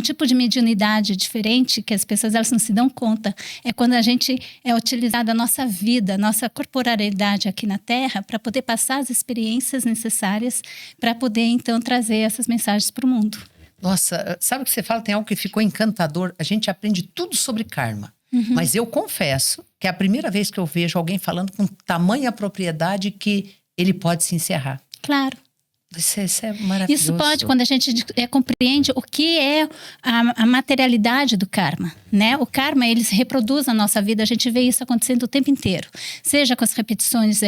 tipo de mediunidade diferente que as pessoas elas não se dão conta. É quando a gente é utilizado a nossa vida, a nossa corporalidade aqui na Terra para poder passar as experiências necessárias para poder, então, trazer essas mensagens para o mundo. Nossa, sabe o que você fala? Tem algo que ficou encantador. A gente aprende tudo sobre karma. Mas eu confesso que é a primeira vez que eu vejo alguém falando com tamanha propriedade que ele pode se encerrar. Claro. Isso é maravilhoso. Isso pode, quando a gente compreende o que é a materialidade do karma, né? O karma, ele se reproduz na nossa vida, a gente vê isso acontecendo o tempo inteiro. Seja com as repetições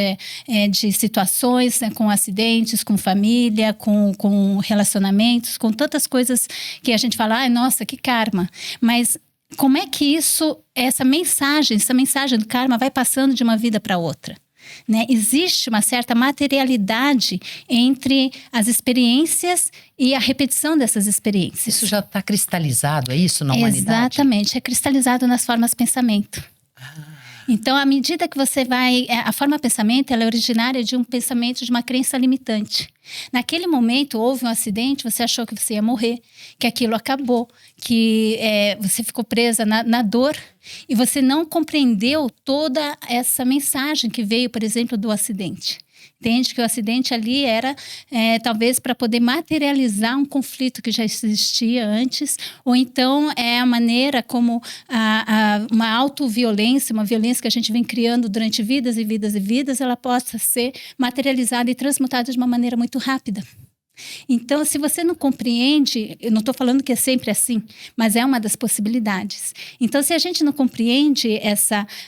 de situações, né? Com acidentes, com família, com relacionamentos, com tantas coisas que a gente fala, ai, nossa, que karma. Mas como é que essa mensagem do karma vai passando de uma vida para outra? Né? Existe uma certa materialidade entre as experiências e a repetição dessas experiências. Isso já está cristalizado, é isso na humanidade? Exatamente, é cristalizado nas formas pensamento. Então, à medida que você vai... A forma pensamento, ela é originária de um pensamento, de uma crença limitante. Naquele momento, houve um acidente, você achou que você ia morrer, que aquilo acabou, que você ficou presa na dor e você não compreendeu toda essa mensagem que veio, por exemplo, do acidente. Entende que o acidente ali era talvez para poder materializar um conflito que já existia antes, ou então é a maneira como uma autoviolência, uma violência que a gente vem criando durante vidas e vidas e vidas, ela possa ser materializada e transmutada de uma maneira muito rápida. Então, se você não compreende, eu não estou falando que é sempre assim, mas é uma das possibilidades. Então, se a gente não compreende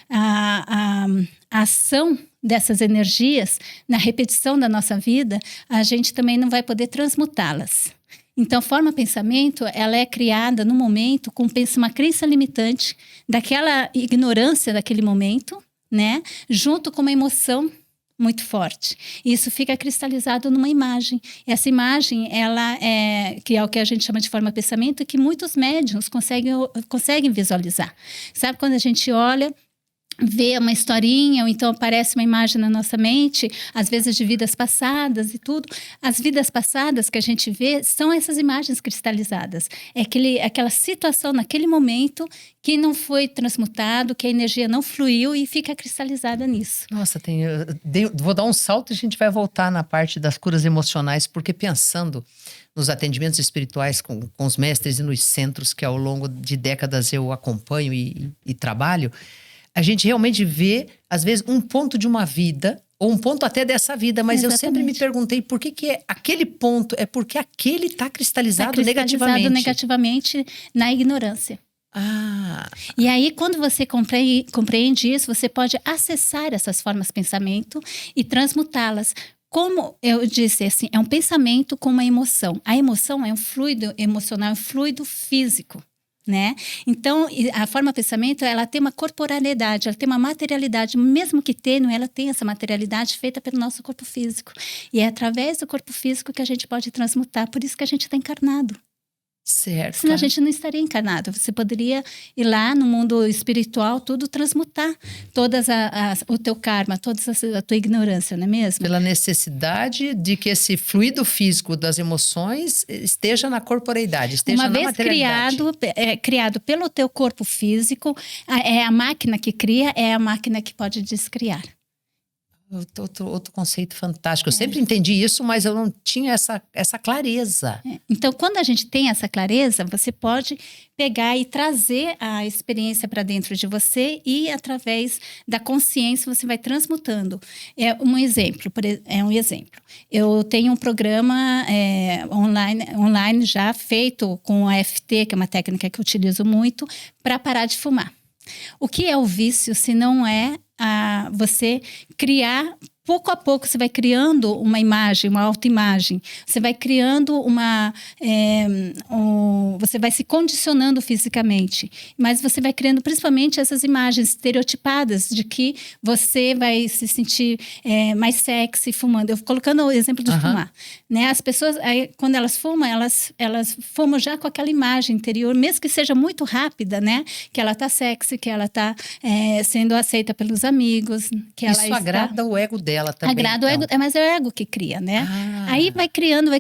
a ação dessas energias na repetição da nossa vida, a gente também não vai poder transmutá-las. Então, a forma pensamento, ela é criada no momento com uma crença limitante daquela ignorância daquele momento, né? Junto com uma emoção muito forte. Isso fica cristalizado numa imagem. Essa imagem, ela que é o que a gente chama de forma pensamento, que muitos médiuns conseguem visualizar. Sabe quando a gente olha, vê uma historinha, ou então aparece uma imagem na nossa mente, às vezes de vidas passadas e tudo. As vidas passadas que a gente vê são essas imagens cristalizadas. É aquela situação naquele momento que não foi transmutado, que a energia não fluiu e fica cristalizada nisso. Nossa, vou dar um salto e a gente vai voltar na parte das curas emocionais, porque pensando nos atendimentos espirituais com os mestres e nos centros que ao longo de décadas eu acompanho e trabalho, a gente realmente vê, às vezes, um ponto de uma vida, ou um ponto até dessa vida, mas Exatamente. Eu sempre me perguntei por que aquele ponto, é porque aquele está cristalizado negativamente na ignorância. E aí, quando você compreende isso, você pode acessar essas formas de pensamento e transmutá-las. Como eu disse, assim, é um pensamento com uma emoção. A emoção é um fluido emocional, é um fluido físico. Né? Então, a forma pensamento, ela tem uma corporalidade, ela tem uma materialidade, mesmo que tênue, ela tem essa materialidade feita pelo nosso corpo físico. E é através do corpo físico que a gente pode transmutar, por isso que a gente está encarnado. Certo. Senão a gente não estaria encarnado. Você poderia ir lá no mundo espiritual, tudo transmutar, o teu karma, toda a tua ignorância, não é mesmo? Pela necessidade de que esse fluido físico das emoções esteja na corporeidade, esteja na materialidade. Uma vez criado pelo teu corpo físico, é a máquina que cria, é a máquina que pode descriar. Outro conceito fantástico. Eu sempre entendi isso, mas eu não tinha essa clareza. Então, quando a gente tem essa clareza, você pode pegar e trazer a experiência para dentro de você e, através da consciência, você vai transmutando. É um exemplo. Eu tenho um programa online já feito com a EFT, que é uma técnica que eu utilizo muito, para parar de fumar. O que é o vício se não é você criar, pouco a pouco você vai criando uma imagem, uma autoimagem, você vai criando você vai se condicionando fisicamente, mas você vai criando principalmente essas imagens estereotipadas de que você vai se sentir mais sexy fumando. Eu colocando o exemplo de fumar, né? As pessoas, quando elas fumam, elas fumam já com aquela imagem interior, mesmo que seja muito rápida, né? Que ela tá sexy, que ela tá sendo aceita pelos amigos, que isso agrada o ego dela. ela também. Agrada o ego, mas é o ego que cria, né? Aí vai criando,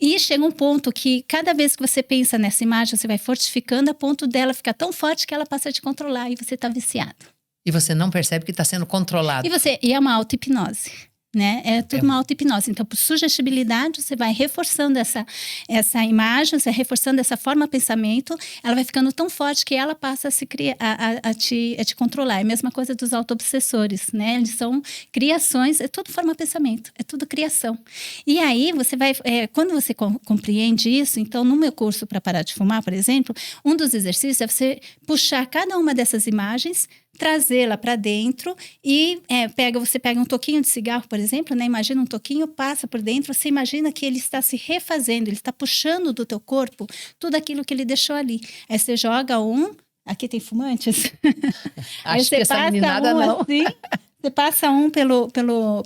e chega um ponto que cada vez que você pensa nessa imagem, você vai fortificando a ponto dela ficar tão forte que ela passa a te controlar e você tá viciado. E você não percebe que está sendo controlado. E é uma auto-hipnose. Né? É tudo uma auto-hipnose. Então, por sugestibilidade, você vai reforçando essa imagem, você vai reforçando essa forma de pensamento, ela vai ficando tão forte que ela passa a se criar, a te controlar. É a mesma coisa dos auto-obsessores, né? Eles são criações, é tudo forma de pensamento, é tudo criação. E aí, você vai, quando você compreende isso, então, no meu curso para parar de fumar, por exemplo, um dos exercícios é você puxar cada uma dessas imagens, trazê-la para dentro e você pega um toquinho de cigarro, por exemplo, né? Imagina um toquinho, passa por dentro, você imagina que ele está se refazendo, ele está puxando do teu corpo tudo aquilo que ele deixou ali. Aí você joga aqui tem fumantes? Acho que essa meninada não. Assim, você passa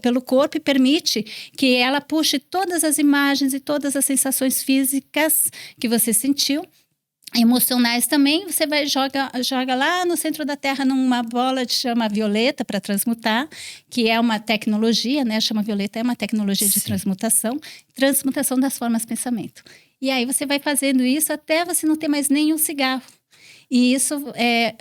pelo corpo e permite que ela puxe todas as imagens e todas as sensações físicas que você sentiu, emocionais também, você joga lá no centro da Terra numa bola de chama violeta para transmutar, que é uma tecnologia, né? A chama violeta é uma tecnologia de transmutação das formas de pensamento. E aí você vai fazendo isso até você não ter mais nenhum cigarro. E isso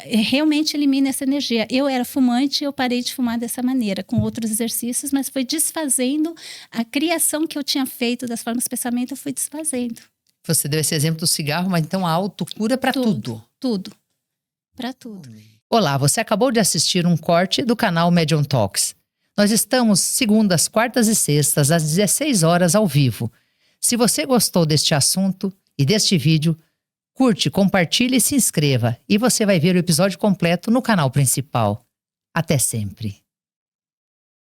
realmente elimina essa energia. Eu era fumante e eu parei de fumar dessa maneira, com outros exercícios, mas foi desfazendo a criação que eu tinha feito das formas de pensamento, eu fui desfazendo. Você deu esse exemplo do cigarro, mas então a autocura para tudo. Tudo. Para tudo. Olá, você acabou de assistir um corte do canal Medium Talks. Nós estamos segundas, quartas e sextas, às 16 horas ao vivo. Se você gostou deste assunto e deste vídeo, curte, compartilhe e se inscreva. E você vai ver o episódio completo no canal principal. Até sempre.